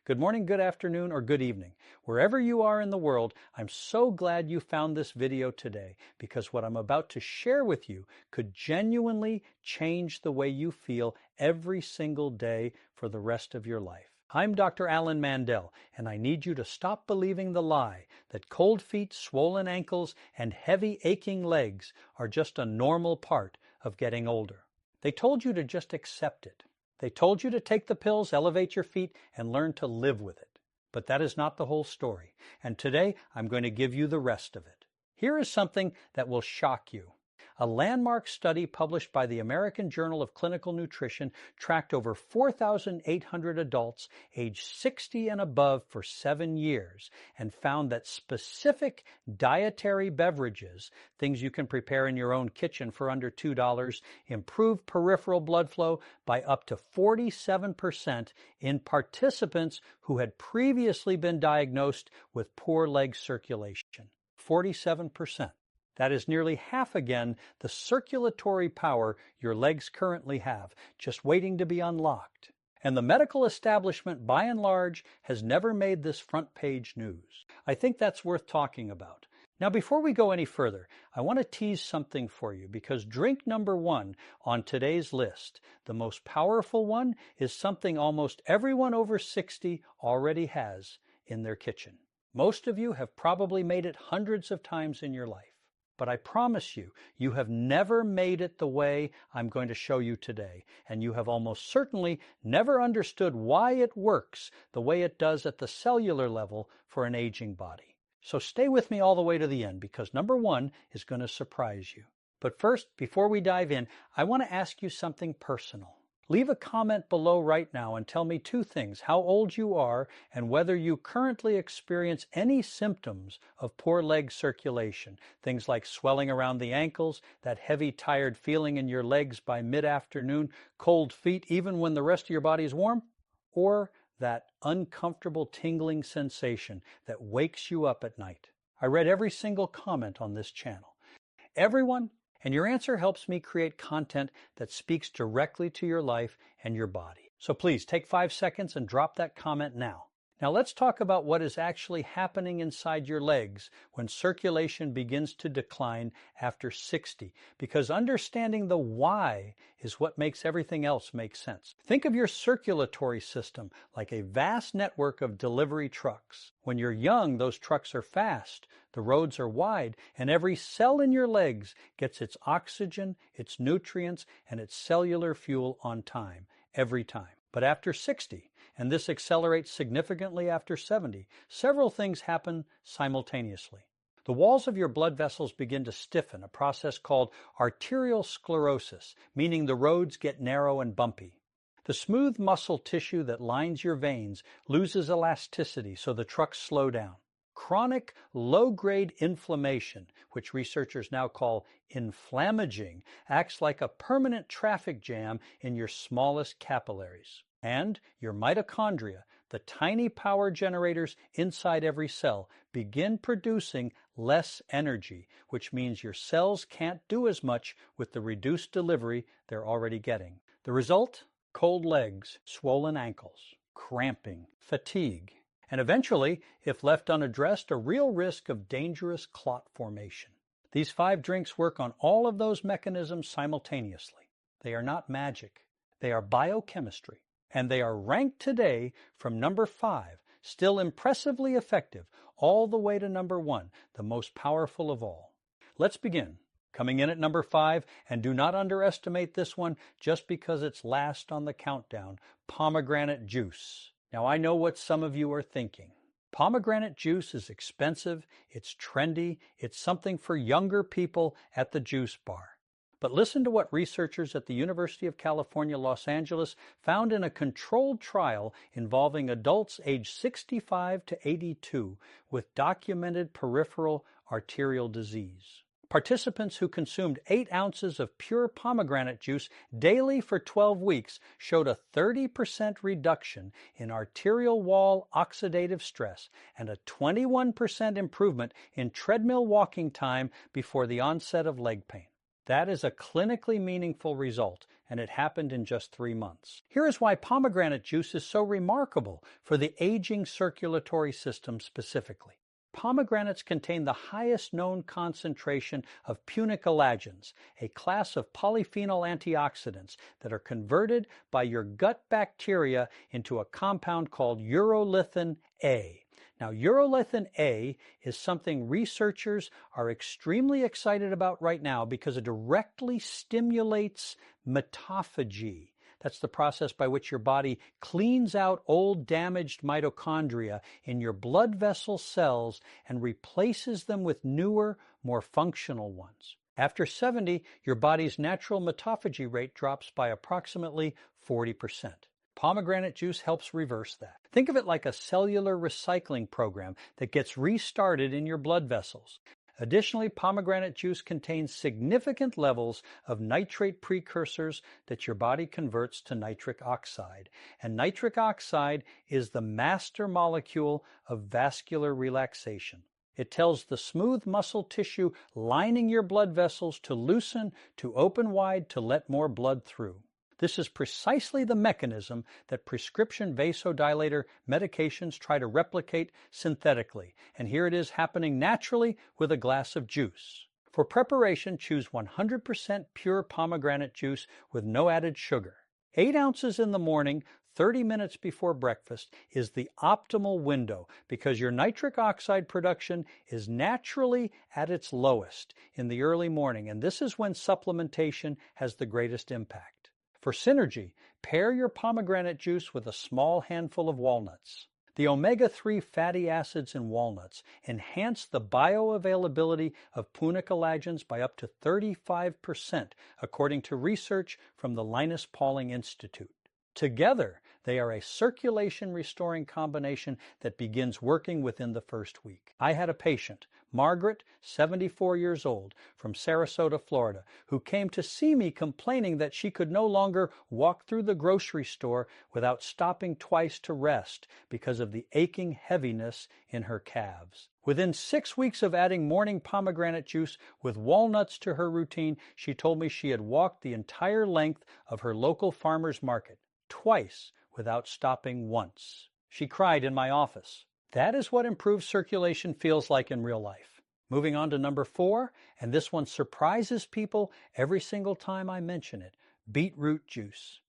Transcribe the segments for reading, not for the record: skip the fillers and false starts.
good morning, good afternoon, or good evening. Wherever you are in the world, I'm so glad you found this video today because what I'm about to share with you could genuinely change the way you feel every single day for the rest of your life. I'm Dr. Alan Mandell, and I need you to stop believing the lie that cold feet, swollen ankles, and heavy aching legs are just a normal part of getting older. They told you to just accept it. They told you to take the pills, elevate your feet, and learn to live with it. But that is not the whole story, and today I'm going to give you the rest of it. Here is something that will shock you. A landmark study published by the American Journal of Clinical Nutrition tracked over 4,800 adults aged 60 and above for 7 years and found that specific dietary beverages, things you can prepare in your own kitchen for under $2, improve peripheral blood flow by up to 47% in participants who had previously been diagnosed with poor leg circulation. 47%. That is nearly half again the circulatory power your legs currently have, just waiting to be unlocked. And the medical establishment, by and large, has never made this front page news. I think that's worth talking about. Now, before we go any further, I want to tease something for you because drink number 1 on today's list, the most powerful one, is something almost everyone over 60 already has in their kitchen. Most of you have probably made it hundreds of times in your life. But I promise you, you have never made it the way I'm going to show you today, and you have almost certainly never understood why it works the way it does at the cellular level for an aging body. So stay with me all the way to the end, because number 1 is going to surprise you. But first, before we dive in, I want to ask you something personal. Leave a comment below right now and tell me 2 things: how old you are and whether you currently experience any symptoms of poor leg circulation, things like swelling around the ankles, that heavy, tired feeling in your legs by mid-afternoon, cold feet even when the rest of your body is warm, or that uncomfortable tingling sensation that wakes you up at night. I read every single comment on this channel. Everyone, and your answer helps me create content that speaks directly to your life and your body. So please take 5 seconds and drop that comment now. Now let's talk about what is actually happening inside your legs when circulation begins to decline after 60, because understanding the why is what makes everything else make sense. Think of your circulatory system like a vast network of delivery trucks. When you're young, those trucks are fast, the roads are wide, and every cell in your legs gets its oxygen, its nutrients, and its cellular fuel on time, every time. But after 60, and this accelerates significantly after 70, several things happen simultaneously. The walls of your blood vessels begin to stiffen, a process called arterial sclerosis, meaning the roads get narrow and bumpy. The smooth muscle tissue that lines your veins loses elasticity, so the trucks slow down. Chronic low-grade inflammation, which researchers now call inflammaging, acts like a permanent traffic jam in your smallest capillaries. And your mitochondria, the tiny power generators inside every cell, begin producing less energy, which means your cells can't do as much with the reduced delivery they're already getting. The result? Cold legs, swollen ankles, cramping, fatigue, and eventually, if left unaddressed, a real risk of dangerous clot formation. These 5 drinks work on all of those mechanisms simultaneously. They are not magic. They are biochemistry. And they are ranked today from number 5, still impressively effective, all the way to number 1, the most powerful of all. Let's begin. Coming in at number 5, and do not underestimate this one just because it's last on the countdown, pomegranate juice. Now I know what some of you are thinking. Pomegranate juice is expensive, it's trendy, it's something for younger people at the juice bar. But listen to what researchers at the University of California, Los Angeles found in a controlled trial involving adults aged 65 to 82 with documented peripheral arterial disease. Participants who consumed 8 ounces of pure pomegranate juice daily for 12 weeks showed a 30% reduction in arterial wall oxidative stress and a 21% improvement in treadmill walking time before the onset of leg pain. That is a clinically meaningful result, and it happened in just 3 months. Here is why pomegranate juice is so remarkable for the aging circulatory system specifically. Pomegranates contain the highest known concentration of punicalagins, a class of polyphenol antioxidants that are converted by your gut bacteria into a compound called urolithin A. Now, urolithin A is something researchers are extremely excited about right now because it directly stimulates mitophagy. That's the process by which your body cleans out old damaged mitochondria in your blood vessel cells and replaces them with newer, more functional ones. After 70, your body's natural mitophagy rate drops by approximately 40%. Pomegranate juice helps reverse that. Think of it like a cellular recycling program that gets restarted in your blood vessels. Additionally, pomegranate juice contains significant levels of nitrate precursors that your body converts to nitric oxide. And nitric oxide is the master molecule of vascular relaxation. It tells the smooth muscle tissue lining your blood vessels to loosen, to open wide, to let more blood through. This is precisely the mechanism that prescription vasodilator medications try to replicate synthetically, and here it is happening naturally with a glass of juice. For preparation, choose 100% pure pomegranate juice with no added sugar. 8 ounces in the morning, 30 minutes before breakfast is the optimal window because your nitric oxide production is naturally at its lowest in the early morning, and this is when supplementation has the greatest impact. For synergy, pair your pomegranate juice with a small handful of walnuts. The omega-3 fatty acids in walnuts enhance the bioavailability of punicalagins by up to 35%, according to research from the Linus Pauling Institute. Together, they are a circulation-restoring combination that begins working within the first week. I had a patient, Margaret, 74 years old, from Sarasota, Florida, who came to see me complaining that she could no longer walk through the grocery store without stopping twice to rest because of the aching heaviness in her calves. Within 6 weeks of adding morning pomegranate juice with walnuts to her routine, she told me she had walked the entire length of her local farmer's market, twice without stopping once. She cried in my office. That is what improved circulation feels like in real life. Moving on to number 4, and this one surprises people every single time I mention it, beetroot juice.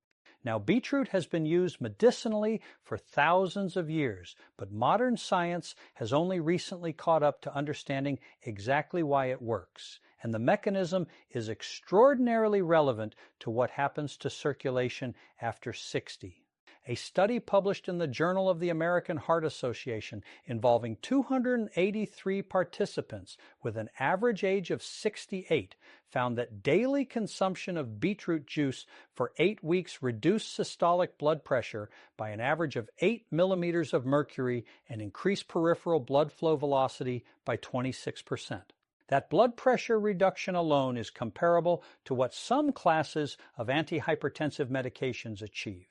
Now, beetroot has been used medicinally for thousands of years, but modern science has only recently caught up to understanding exactly why it works. And the mechanism is extraordinarily relevant to what happens to circulation after 60. A study published in the Journal of the American Heart Association involving 283 participants with an average age of 68 found that daily consumption of beetroot juice for 8 weeks reduced systolic blood pressure by an average of 8 millimeters of mercury and increased peripheral blood flow velocity by 26%. That blood pressure reduction alone is comparable to what some classes of antihypertensive medications achieve.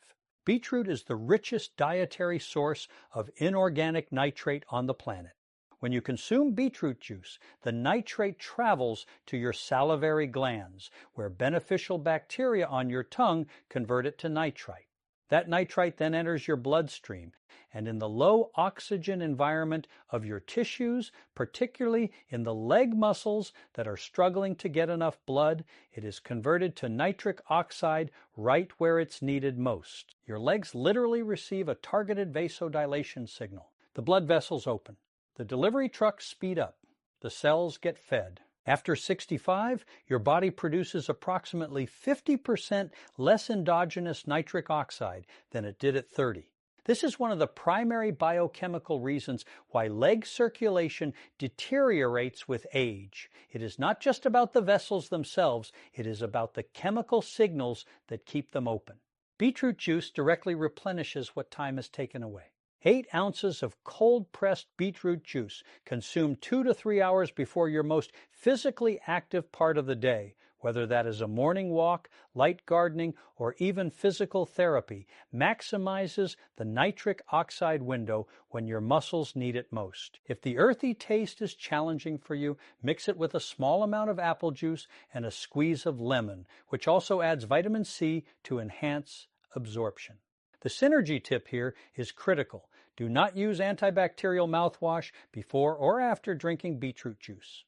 Beetroot is the richest dietary source of inorganic nitrate on the planet. When you consume beetroot juice, the nitrate travels to your salivary glands, where beneficial bacteria on your tongue convert it to nitrite. That nitrite then enters your bloodstream, and in the low oxygen environment of your tissues, particularly in the leg muscles that are struggling to get enough blood, it is converted to nitric oxide right where it's needed most. Your legs literally receive a targeted vasodilation signal. The blood vessels open. The delivery trucks speed up. The cells get fed. After 65, your body produces approximately 50% less endogenous nitric oxide than it did at 30. This is one of the primary biochemical reasons why leg circulation deteriorates with age. It is not just about the vessels themselves, it is about the chemical signals that keep them open. Beetroot juice directly replenishes what time is taken away. 8 ounces of cold-pressed beetroot juice consumed 2 to 3 hours before your most physically active part of the day Whether that is a morning walk, light gardening, or even physical therapy, maximizes the nitric oxide window when your muscles need it most. If the earthy taste is challenging for you, mix it with a small amount of apple juice and a squeeze of lemon, which also adds vitamin C to enhance absorption. The synergy tip here is critical. Do not use antibacterial mouthwash before or after drinking beetroot juice.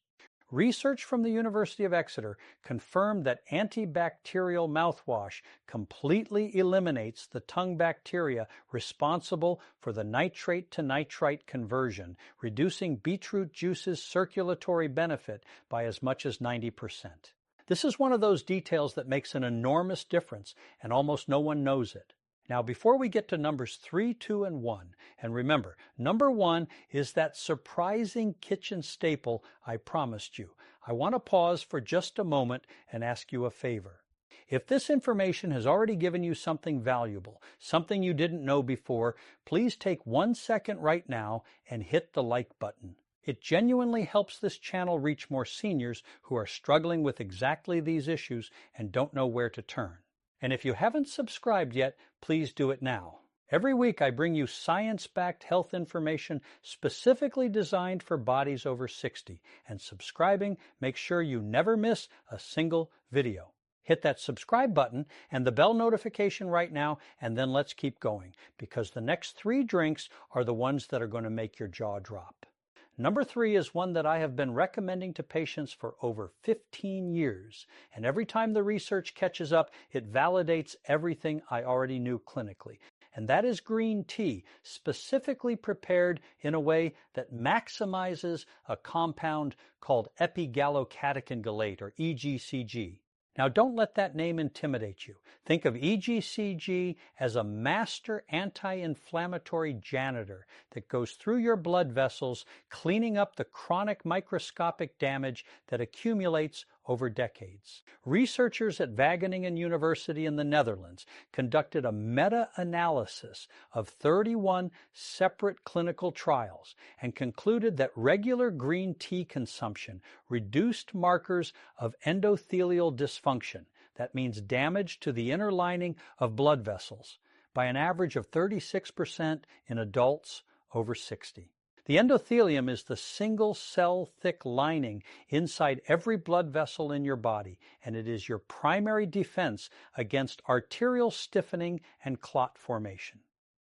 Research from the University of Exeter confirmed that antibacterial mouthwash completely eliminates the tongue bacteria responsible for the nitrate to nitrite conversion, reducing beetroot juice's circulatory benefit by as much as 90%. This is one of those details that makes an enormous difference, and almost no one knows it. Now, before we get to numbers 3, 2, and 1, and remember, number 1 is that surprising kitchen staple I promised you. I want to pause for just a moment and ask you a favor. If this information has already given you something valuable, something you didn't know before, please take 1 second right now and hit the like button. It genuinely helps this channel reach more seniors who are struggling with exactly these issues and don't know where to turn. And if you haven't subscribed yet, please do it now. Every week I bring you science-backed health information specifically designed for bodies over 60, and subscribing makes sure you never miss a single video. Hit that subscribe button and the bell notification right now, and then let's keep going, because the next 3 drinks are the ones that are going to make your jaw drop. Number 3 is one that I have been recommending to patients for over 15 years, and every time the research catches up, it validates everything I already knew clinically. And that is green tea, specifically prepared in a way that maximizes a compound called epigallocatechin gallate, or EGCG. Now, don't let that name intimidate you. Think of EGCG as a master anti-inflammatory janitor that goes through your blood vessels, cleaning up the chronic microscopic damage that accumulates over decades. Researchers at Wageningen University in the Netherlands conducted a meta-analysis of 31 separate clinical trials and concluded that regular green tea consumption reduced markers of endothelial dysfunction, that means damage to the inner lining of blood vessels, by an average of 36% in adults over 60. The endothelium is the single-cell thick lining inside every blood vessel in your body, and it is your primary defense against arterial stiffening and clot formation.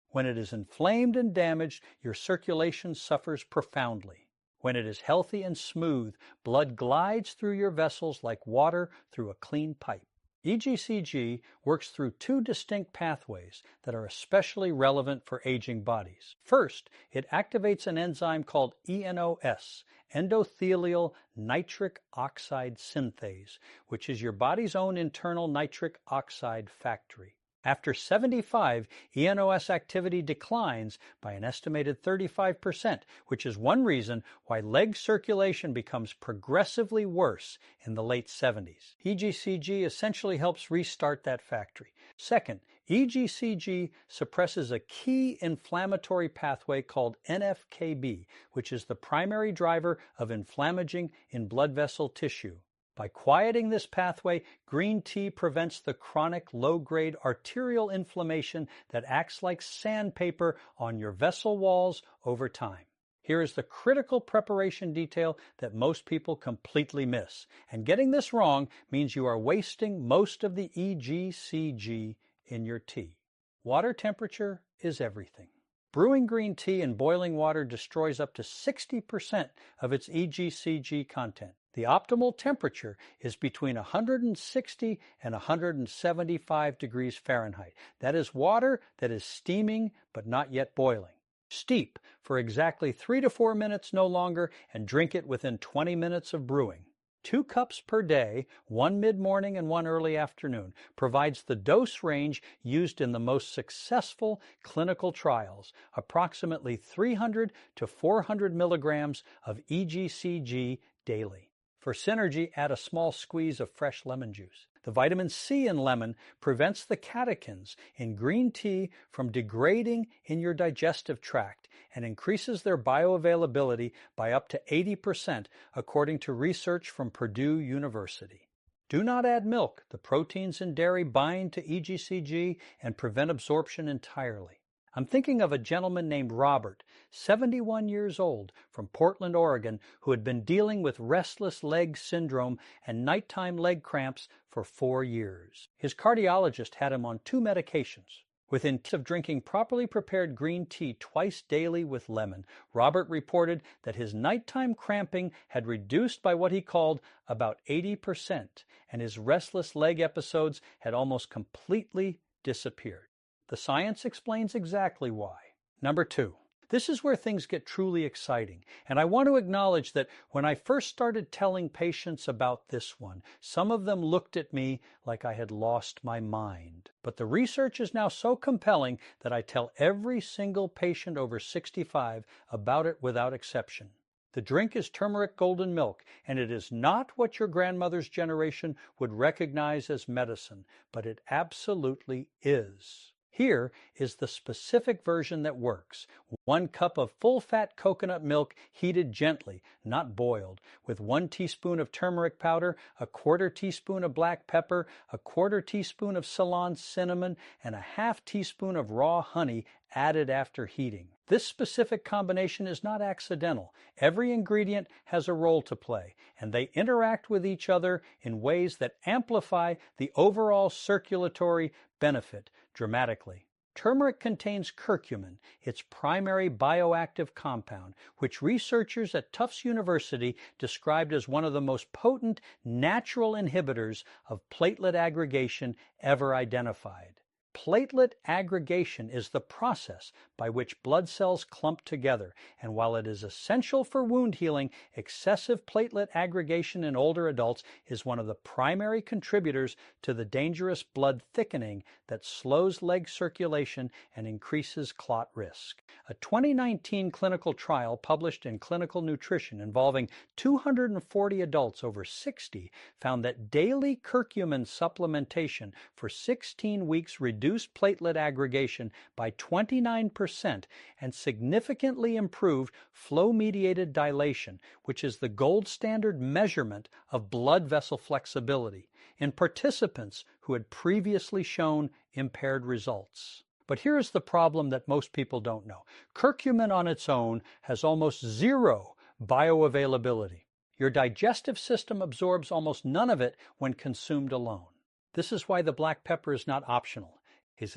When it is inflamed and damaged, your circulation suffers profoundly. When it is healthy and smooth, blood glides through your vessels like water through a clean pipe. EGCG works through 2 distinct pathways that are especially relevant for aging bodies. First, it activates an enzyme called ENOS, endothelial nitric oxide synthase, which is your body's own internal nitric oxide factory. After 75, ENOS activity declines by an estimated 35%, which is one reason why leg circulation becomes progressively worse in the late 70s. EGCG essentially helps restart that factory. Second, EGCG suppresses a key inflammatory pathway called NF-κB, which is the primary driver of inflammaging in blood vessel tissue. By quieting this pathway, green tea prevents the chronic low-grade arterial inflammation that acts like sandpaper on your vessel walls over time. Here is the critical preparation detail that most people completely miss. And getting this wrong means you are wasting most of the EGCG in your tea. Water temperature is everything. Brewing green tea in boiling water destroys up to 60% of its EGCG content. The optimal temperature is between 160 and 175 degrees Fahrenheit. That is water that is steaming but not yet boiling. Steep for exactly 3 to 4 minutes no longer, and drink it within 20 minutes of brewing. 2 cups per day, 1 mid-morning and 1 early afternoon, provides the dose range used in the most successful clinical trials, approximately 300 to 400 milligrams of EGCG daily. For synergy, add a small squeeze of fresh lemon juice. The vitamin C in lemon prevents the catechins in green tea from degrading in your digestive tract and increases their bioavailability by up to 80%, according to research from Purdue University. Do not add milk. The proteins in dairy bind to EGCG and prevent absorption entirely. I'm thinking of a gentleman named Robert, 71 years old, from Portland, Oregon, who had been dealing with restless leg syndrome and nighttime leg cramps for 4 years. His cardiologist had him on 2 medications. Within of drinking properly prepared green tea twice daily with lemon, Robert reported that his nighttime cramping had reduced by what he called about 80%, and his restless leg episodes had almost completely disappeared. The science explains exactly why. Number 2. This is where things get truly exciting, and I want to acknowledge that when I first started telling patients about this one, some of them looked at me like I had lost my mind. But the research is now so compelling that I tell every single patient over 65 about it without exception. The drink is turmeric golden milk, and it is not what your grandmother's generation would recognize as medicine, but it absolutely is. Here is the specific version that works. 1 cup of full-fat coconut milk heated gently, not boiled, with 1 teaspoon of turmeric powder, 1/4 teaspoon of black pepper, 1/4 teaspoon of Ceylon cinnamon, and 1/2 teaspoon of raw honey added after heating. This specific combination is not accidental. Every ingredient has a role to play, and they interact with each other in ways that amplify the overall circulatory benefit dramatically. Turmeric contains curcumin, its primary bioactive compound, which researchers at Tufts University described as one of the most potent natural inhibitors of platelet aggregation ever identified. Platelet aggregation is the process by which blood cells clump together, and while it is essential for wound healing, excessive platelet aggregation in older adults is one of the primary contributors to the dangerous blood thickening that slows leg circulation and increases clot risk. A 2019 clinical trial published in Clinical Nutrition involving 240 adults over 60 found that daily curcumin supplementation for 16 weeks reduced platelet aggregation by 29% and significantly improved flow-mediated dilation, which is the gold standard measurement of blood vessel flexibility, in participants who had previously shown impaired results. But here's the problem that most people don't know. Curcumin on its own has almost zero bioavailability. Your digestive system absorbs almost none of it when consumed alone. This is why the black pepper is not optional. It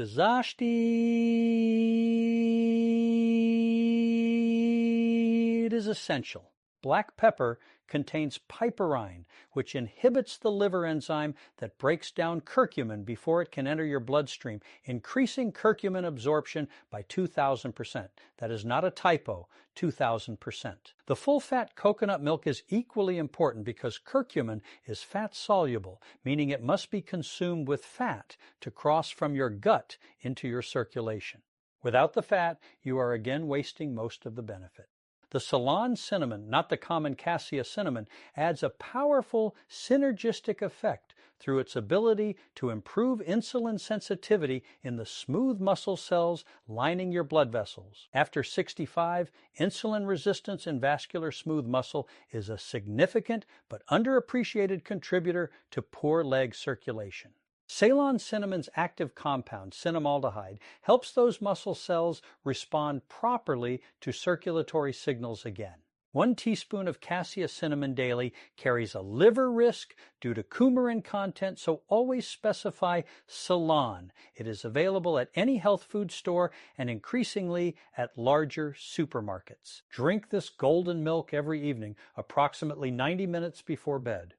is essential. Black pepper contains piperine, which inhibits the liver enzyme that breaks down curcumin before it can enter your bloodstream, increasing curcumin absorption by 2,000%. That is not a typo, 2,000%. The full-fat coconut milk is equally important because curcumin is fat-soluble, meaning it must be consumed with fat to cross from your gut into your circulation. Without the fat, you are again wasting most of the benefit. The Ceylon cinnamon, not the common cassia cinnamon, adds a powerful synergistic effect through its ability to improve insulin sensitivity in the smooth muscle cells lining your blood vessels. After 65, insulin resistance in vascular smooth muscle is a significant but underappreciated contributor to poor leg circulation. Ceylon cinnamon's active compound, cinnamaldehyde, helps those muscle cells respond properly to circulatory signals again. 1 teaspoon of cassia cinnamon daily carries a liver risk due to coumarin content, so always specify Ceylon. It is available at any health food store and increasingly at larger supermarkets. Drink this golden milk every evening, approximately 90 minutes before bed.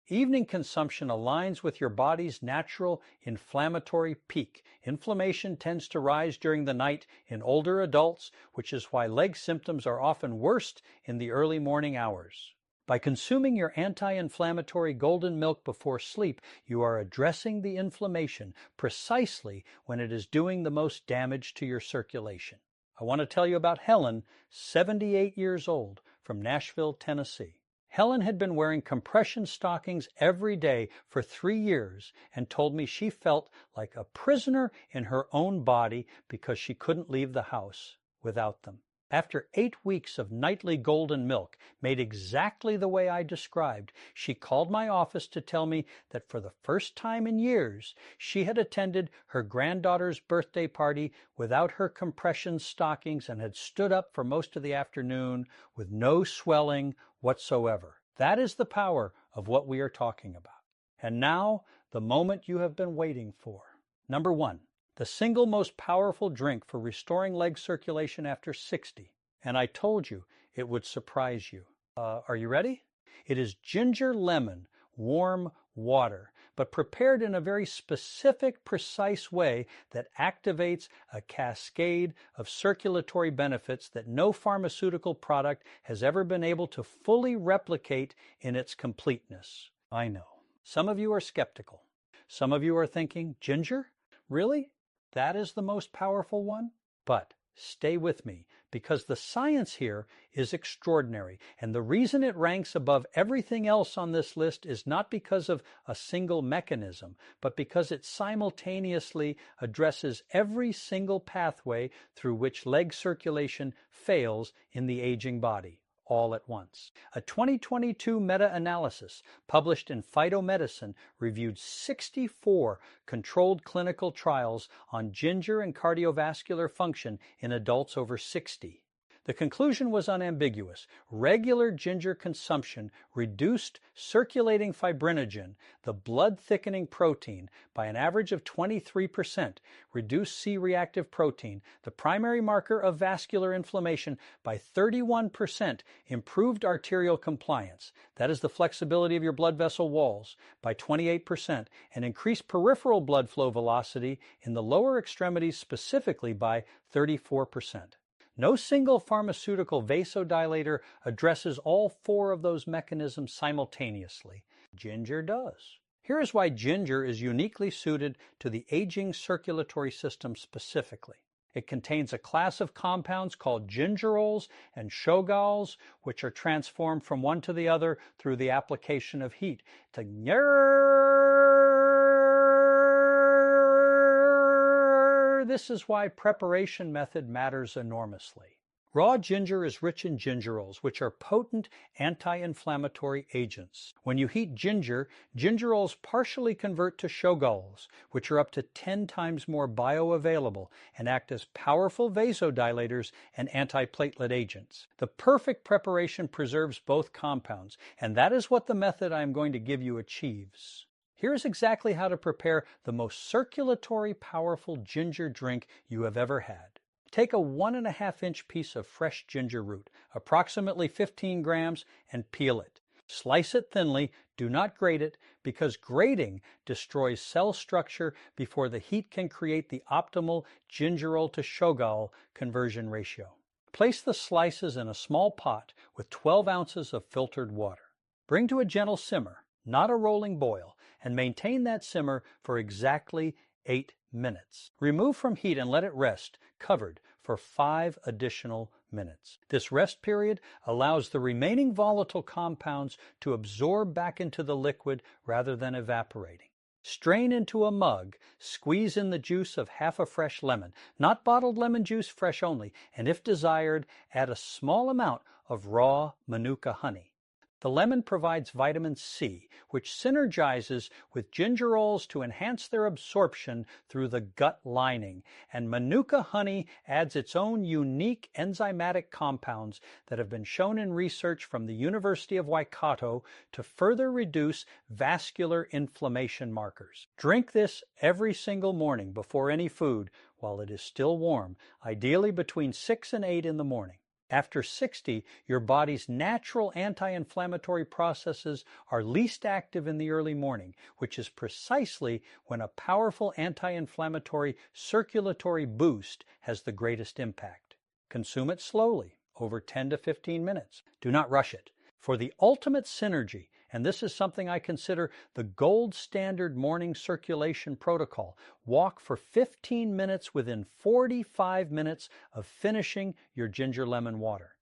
Evening consumption aligns with your body's natural inflammatory peak. Inflammation tends to rise during the night in older adults, which is why leg symptoms are often worst in the early morning hours. By consuming your anti-inflammatory golden milk before sleep, you are addressing the inflammation precisely when it is doing the most damage to your circulation. I want to tell you about Helen, 78 years old, from Nashville, Tennessee. Helen had been wearing compression stockings every day for 3 years and told me she felt like a prisoner in her own body because she couldn't leave the house without them. After 8 weeks of nightly golden milk, made exactly the way I described, she called my office to tell me that for the first time in years, she had attended her granddaughter's birthday party without her compression stockings and had stood up for most of the afternoon with no swelling whatsoever. That is the power of what we are talking about. And now, the moment you have been waiting for. Number 1. The single most powerful drink for restoring leg circulation after 60. And I told you it would surprise you. Are you ready? It is ginger lemon warm water, but prepared in a very specific, precise way that activates a cascade of circulatory benefits that no pharmaceutical product has ever been able to fully replicate in its completeness. I know. Some of you are skeptical. Some of you are thinking, ginger? Really? That is the most powerful one? But stay with me, because the science here is extraordinary, and the reason it ranks above everything else on this list is not because of a single mechanism, but because it simultaneously addresses every single pathway through which leg circulation fails in the aging body, all at once. A 2022 meta-analysis published in Phytomedicine reviewed 64 controlled clinical trials on ginger and cardiovascular function in adults over 60. The conclusion was unambiguous. Regular ginger consumption reduced circulating fibrinogen, the blood-thickening protein, by an average of 23%, reduced C-reactive protein, the primary marker of vascular inflammation, by 31%, improved arterial compliance, that is the flexibility of your blood vessel walls, by 28%, and increased peripheral blood flow velocity in the lower extremities specifically by 34%. No single pharmaceutical vasodilator addresses all 4 of those mechanisms simultaneously. Ginger does. Here is why ginger is uniquely suited to the aging circulatory system specifically. It contains a class of compounds called gingerols and shogaols, which are transformed from one to the other through the application of heat. This is why preparation method matters enormously. Raw ginger is rich in gingerols, which are potent anti-inflammatory agents. When you heat ginger, gingerols partially convert to shogaols, which are up to 10 times more bioavailable and act as powerful vasodilators and antiplatelet agents. The perfect preparation preserves both compounds, and that is what the method I am going to give you achieves. Here's exactly how to prepare the most circulatory powerful ginger drink you have ever had. Take a 1.5-inch piece of fresh ginger root, approximately 15 grams, and peel it. Slice it thinly, do not grate it, because grating destroys cell structure before the heat can create the optimal gingerol to shogaol conversion ratio. Place the slices in a small pot with 12 ounces of filtered water. Bring to a gentle simmer, not a rolling boil, and maintain that simmer for exactly 8 minutes. Remove from heat and let it rest, covered, for 5 additional minutes. This rest period allows the remaining volatile compounds to absorb back into the liquid rather than evaporating. Strain into a mug, squeeze in the juice of half a fresh lemon, not bottled lemon juice, fresh only, and if desired, add a small amount of raw Manuka honey. The lemon provides vitamin C, which synergizes with gingerols to enhance their absorption through the gut lining, and Manuka honey adds its own unique enzymatic compounds that have been shown in research from the University of Waikato to further reduce vascular inflammation markers. Drink this every single morning before any food while it is still warm, ideally between 6 and 8 in the morning. After 60, your body's natural anti-inflammatory processes are least active in the early morning, which is precisely when a powerful anti-inflammatory circulatory boost has the greatest impact. Consume it slowly, over 10 to 15 minutes. Do not rush it. For the ultimate synergy, and this is something I consider the gold standard morning circulation protocol, walk for 15 minutes within 45 minutes of finishing your ginger lemon water.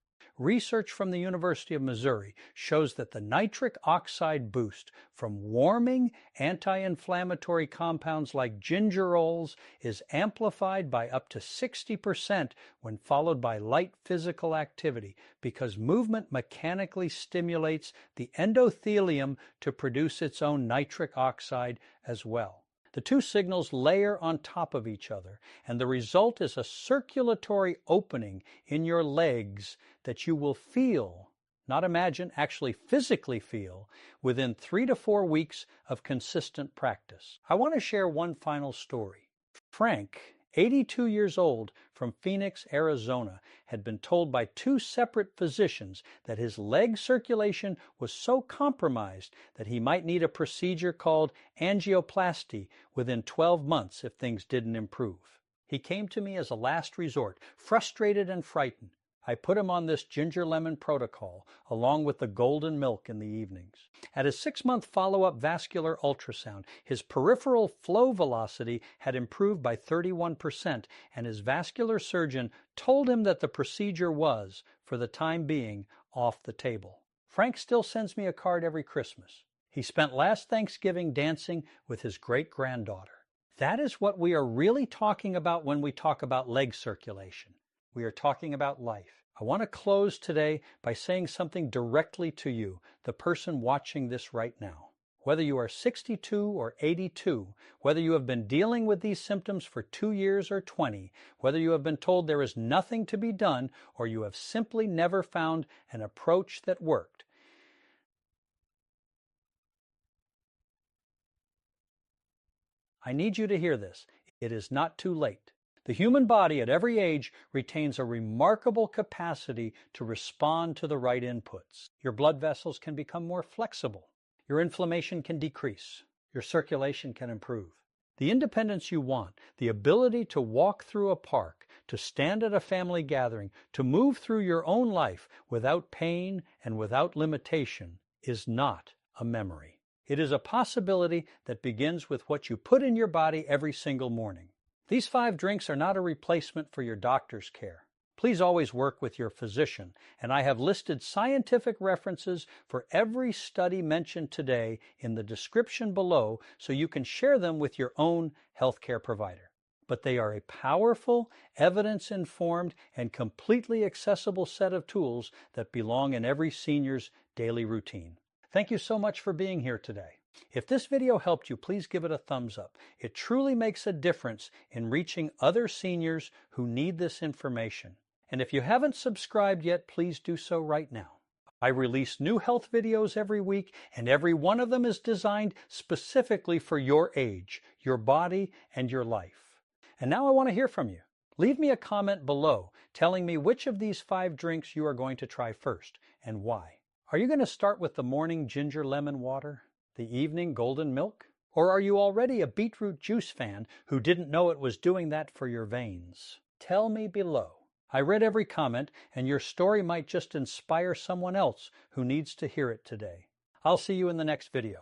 Research from the University of Missouri shows that the nitric oxide boost from warming anti-inflammatory compounds like gingerols is amplified by up to 60% when followed by light physical activity, because movement mechanically stimulates the endothelium to produce its own nitric oxide as well. The two signals layer on top of each other, and the result is a circulatory opening in your legs that you will feel, not imagine, actually physically feel, within 3 to 4 weeks of consistent practice. I want to share one final story. Frank, 82 years old, from Phoenix, Arizona, had been told by 2 separate physicians that his leg circulation was so compromised that he might need a procedure called angioplasty within 12 months if things didn't improve. He came to me as a last resort, frustrated and frightened. I put him on this ginger lemon protocol, along with the golden milk in the evenings. At his 6-month follow-up vascular ultrasound, his peripheral flow velocity had improved by 31%, and his vascular surgeon told him that the procedure was, for the time being, off the table. Frank still sends me a card every Christmas. He spent last Thanksgiving dancing with his great-granddaughter. That is what we are really talking about when we talk about leg circulation. We are talking about life. I want to close today by saying something directly to you, the person watching this right now. Whether you are 62 or 82, whether you have been dealing with these symptoms for 2 years or 20, whether you have been told there is nothing to be done, or you have simply never found an approach that worked, I need you to hear this. It is not too late. The human body at every age retains a remarkable capacity to respond to the right inputs. Your blood vessels can become more flexible. Your inflammation can decrease. Your circulation can improve. The independence you want, the ability to walk through a park, to stand at a family gathering, to move through your own life without pain and without limitation, is not a memory. It is a possibility that begins with what you put in your body every single morning. These 5 drinks are not a replacement for your doctor's care. Please always work with your physician, and I have listed scientific references for every study mentioned today in the description below so you can share them with your own healthcare provider. But they are a powerful, evidence-informed, and completely accessible set of tools that belong in every senior's daily routine. Thank you so much for being here today. If this video helped you, please give it a thumbs up. It truly makes a difference in reaching other seniors who need this information. And if you haven't subscribed yet, please do so right now. I release new health videos every week, and every one of them is designed specifically for your age, your body, and your life. And now I want to hear from you. Leave me a comment below telling me which of these 5 drinks you are going to try first and why. Are you going to start with the morning ginger lemon water? The evening golden milk? Or are you already a beetroot juice fan who didn't know it was doing that for your veins? Tell me below. I read every comment, and your story might just inspire someone else who needs to hear it today. I'll see you in the next video.